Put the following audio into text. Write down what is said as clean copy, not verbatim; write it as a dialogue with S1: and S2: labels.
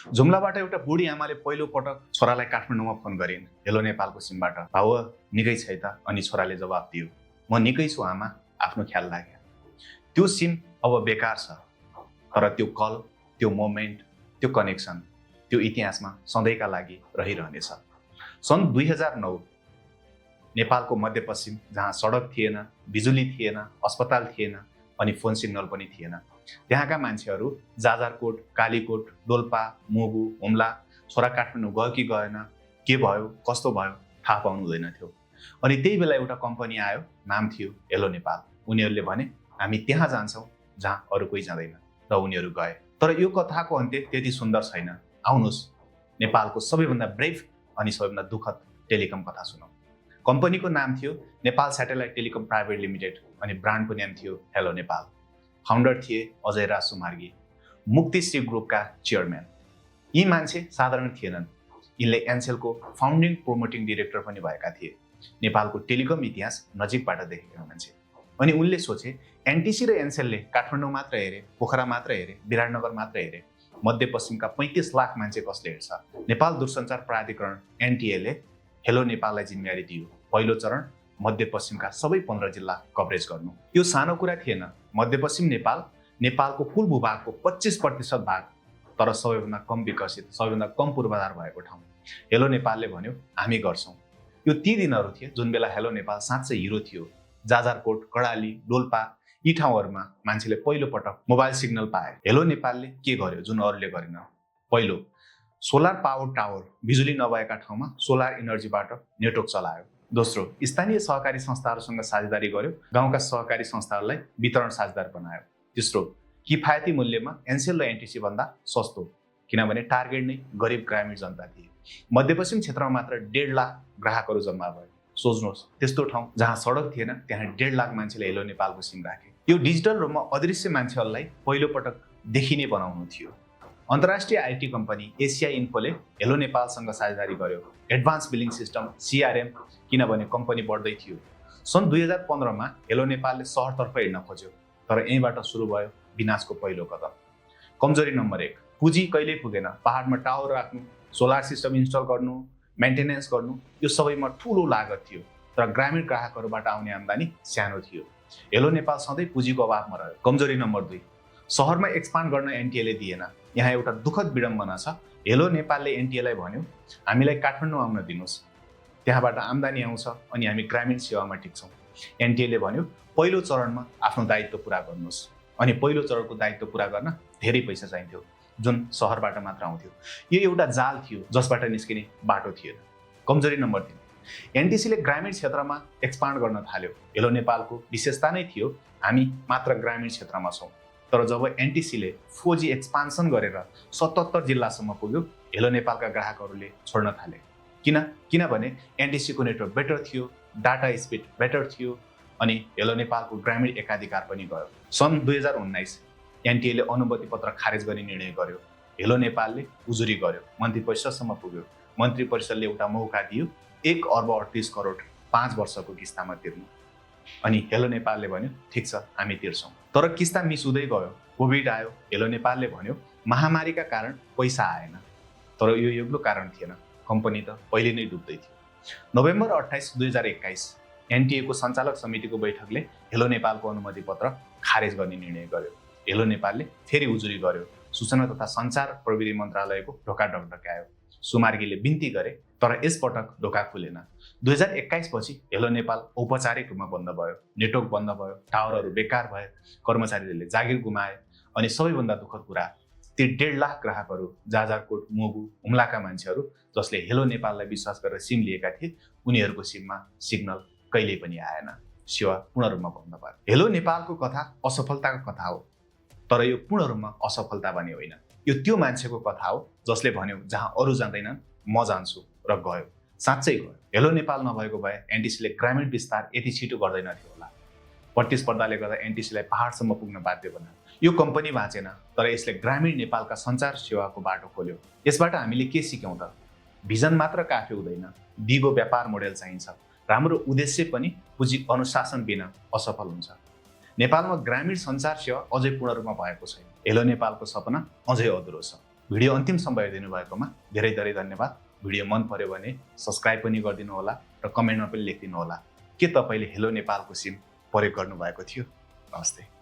S1: जुम्लाबाट एउटा बुढी आमाले पहिलो पटक छोरालाई काठमाडौँमा फोन गरिन् हेलो नेपालको सिमबाट। भाउ निकै छ त? अनि छोराले जवाफ दियो, म निकै छु आमा, आफ्नो ख्याल राख्या। त्यो सिम अब बेकार छ, तर त्यो कल, त्यो मोमेन्ट, त्यो कनेक्सन, त्यो इतिहासमा सधैँका लागि रहिरहनेछ। सन् 2009 नेपालको मध्यपश्चिम, जहाँ सडक थिएन, बिजुली थिएन, अस्पताल थिएन अनि फोन सिग्नल पनि थिएन, त्यहाँका मान्छेहरू जाजरकोट, कालीकोट, डोल्पा, मुगु, हुम्ला, छोरा काठमाडौँ गयो कि गएन, के भयो, कस्तो भयो थाहा पाउनु हुँदैन थियो। अनि त्यही बेला एउटा कम्पनी आयो, नाम थियो हेलो नेपाल। उनीहरूले भने हामी त्यहाँ जान्छौँ जहाँ अरू कोही जाँदैन, र उनीहरू गए। तर यो कथाको अन्त्य त्यति सुन्दर छैन। आउनुहोस् नेपालको सबैभन्दा ब्रेभ अनि सबैभन्दा दुःखद टेलिकम कथा सुनौँ। कम्पनीको नाम थियो Nepal satellite telecom private limited अनि ब्रान्डको नाम थियो हेलो नेपाल। फाउन्डर थिए अजय राज सुमार्गी, मुक्तिश्री ग्रुपका चेयरम्यान। यी मान्छे साधारण थिएनन्। यिनले एनसेलको फाउन्डिङ प्रोमोटिङ डिरेक्टर पनि भएका थिए। नेपालको टेलिकम इतिहास नजिकबाट देखेका मान्छे। अनि उनले सोचे एनटिसी र एनसेलले काठमाडौँ मात्र हेरे, पोखरा मात्र हेरे, विराटनगर मात्र हेरे, मध्यपश्चिमका 35 लाख मान्छे कसले हेर्छ? नेपाल दूरसञ्चार प्राधिकरण एनटिएले हेलो नेपाललाई जिम्मेवारी दियो। पहिलो चरण मध्यपश्चिमका सबै 15 जिल्ला कभरेज गर्नु। यो सानो कुरा थिएन। मध्यपश्चिम नेपाल नेपालको कुल भूभागको 25% भाग, तर सबैभन्दा कम विकसित, सबैभन्दा कम पूर्वाधार भएको ठाउँ। हेलो नेपालले भन्यो हामी गर्छौँ। यो ती दिनहरू थिए जुन बेला हेलो नेपाल साँच्चै हिरो थियो। जाजरकोट, कडाली, डोल्पा यी ठाउँहरूमा मान्छेले पहिलो पटक मोबाइल सिग्नल पाए। हेलो नेपालले के गर्यो जुन अरूले गरेन? पहिलो, सोलर पावर टावर, बिजुली नभएका ठाउँमा सोलर इनर्जीबाट नेटवर्क चलायो। दोस्रो, स्थानीय सहकारी संस्थाहरूसँग साझेदारी गर्यो, गाउँका सहकारी संस्थाहरूलाई वितरण साझेदार बनायो। तेस्रो, किफायती मूल्यमा एनसेल र एनटिसी भन्दा सस्तो, किनभने टार्गेट नै गरिब ग्रामीण जनता थिए। मध्यपश्चिम क्षेत्रमा मात्र 1.5 लाख ग्राहकहरू जम्मा भए। सोच्नुहोस्, त्यस्तो ठाउँ जहाँ सडक थिएन त्यहाँ 1.5 लाख मान्छेले हेलो नेपालको सिम राखे। यो डिजिटल रूपमा अदृश्य मान्छेहरूलाई पहिलो पटक देखिने बनाउनु थियो। अन्तर्राष्ट्रिय आइटी कम्पनी एसिया इन्फोले हेलो नेपालसँग साझेदारी गर्यो, एडभान्स बिलिङ सिस्टम सीआरएम, किनभने कम्पनी बढ्दै थियो। सन् 2015मा हेलो नेपालले सहरतर्फ हिँड्न खोज्यो, तर यहीँबाट सुरु भयो विनाशको पहिलो कदम। कमजोरी नम्बर 1, पुँजी कहिल्यै पुगेन। पहाडमा टावर राख्नु, सोलर सिस्टम इन्स्टल गर्नु, मेन्टेनेन्स गर्नु, यो सबैमा ठुलो लागत थियो, तर ग्रामीण ग्राहकहरूबाट आउने आम्दानी सानो थियो। हेलो नेपाल सधैँ पुँजीको अभावमा रह्यो। कमजोरी नम्बर 2, सहरमा एक्सपान्ड गर्न एनटिएले दिएन। यहाँ एउटा दुःखद विडम्बना छ। हेलो नेपालले एनटिएलाई भन्यो हामीलाई काठमाडौँ आउन दिनुहोस्, त्यहाँबाट आम्दानी आउँछ अनि हामी ग्रामीण सेवामा टिक्छौँ। एनटिएले भन्यो पहिलो चरणमा आफ्नो दायित्व पुरा गर्नुहोस्, अनि पहिलो चरणको दायित्व पुरा गर्न धेरै पैसा चाहिन्थ्यो जुन सहरबाट मात्र आउँथ्यो। यो एउटा जाल थियो जसबाट निस्किने बाटो थिएन। कमजोरी नम्बर 3, एनटिसीले ग्रामीण क्षेत्रमा एक्सपान्ड गर्न थाल्यो। हेलो नेपालको विशेषता नै थियो हामी मात्र ग्रामीण क्षेत्रमा छौँ। तर जब एनटिसीले 4G एक्सपान्सन गरेर 77 जिल्लासम्म पुग्यो, हेलो नेपालका ग्राहकहरूले छोड्न थाले। किनभने एनटिसीको नेटवर्क बेटर थियो, डाटा स्पिड बेटर थियो अनि हेलो नेपालको ग्रामीण एकाधिकार पनि गयो। सन् 2019 एनटिएले अनुमति पत्र खारेज गर्ने निर्णय गर्यो। हेलो नेपालले उजुरी गर्यो, मन्त्री परिषदसम्म पुग्यो। मन्त्री परिषदले एउटा मौका दियो 1 अर्ब 38 करोड 5 वर्षको किस्तामा तिर्नु। अनि हेलो नेपालले भन्यो ठिक छ हामी तिर्छौँ। तर किस्ता मिस हुँदै गयो। कोभिड आयो। हेलो नेपालले भन्यो महामारीका कारण पैसा आएन। तर यो एक्लो कारण थिएन, कम्पनी त पहिले नै डुब्दै थियो। नोभेम्बर 28, 2021 एनटिएको सञ्चालक समितिको बैठकले हेलो नेपालको अनुमति पत्र खारेज गर्ने निर्णय गर्यो। हेलो नेपालले फेरि उजुरी गर्यो। सूचना तथा सञ्चार प्रविधि मन्त्रालयको ढोका ढकढक्यायो। सुमार्गीले बिन्ती गरे, तर यसपटक ढोका खुलेन। 2021 पछि हेलो नेपाल औपचारिक रूपमा बन्द भयो। नेटवर्क बन्द भयो, टावरहरू बेकार भए, कर्मचारीहरूले जागिर गुमाए अनि सबैभन्दा दुःखद कुरा, ती 1.5 लाख ग्राहकहरू जाजरकोट, मुगु, हुम्लाका मान्छेहरू जसले हेलो नेपाललाई विश्वास गरेर सिम लिएका थिए, उनीहरूको सिममा सिग्नल कहिल्यै पनि आएन। सेवा पूर्ण रूपमा बन्द भयो। हेलो नेपालको कथा असफलताको कथा हो, तर यो पूर्ण रूपमा असफलता भने होइन। यो त्यो मान्छेको कथा हो जसले भन्यो जहाँ अरू जाँदैनन् म जान्छु र गयो। साँच्चै गयो। हेलो नेपाल नभएको भए एनटिसीले ग्रामीण विस्तार यति छिटो गर्दैन थियो होला। प्रतिस्पर्धाले गर्दा एनटिसीलाई पहाडसम्म पुग्न बाध्य बनायो। यो कम्पनी बाँचेन, तर यसले ग्रामीण नेपालका सञ्चार सेवाको बाटो खोल्यो। यसबाट हामीले के सिक्यौँ त? भिजन मात्र काफी हुँदैन, दिगो व्यापार मोडेल चाहिन्छ। राम्रो उद्देश्य पनि पुँजी अनुशासन बिना असफल हुन्छ। नेपालमा ग्रामीण सञ्चार सेवा अझै पूर्ण रूपमा भएको छैन। हेलो नेपालको सपना अझै अधुरो छ। भिडियो अन्तिमसम्म हेरिदिनु भएकोमा धेरै धेरै धन्यवाद। भिडियो मन पर्यो भने सब्स्क्राइब पनि गरिदिनु होला र कमेन्टमा पनि लेखिदिनु होला के तपाईँले हेलो नेपालको सिम प्रयोग गर्नुभएको थियो। नमस्ते।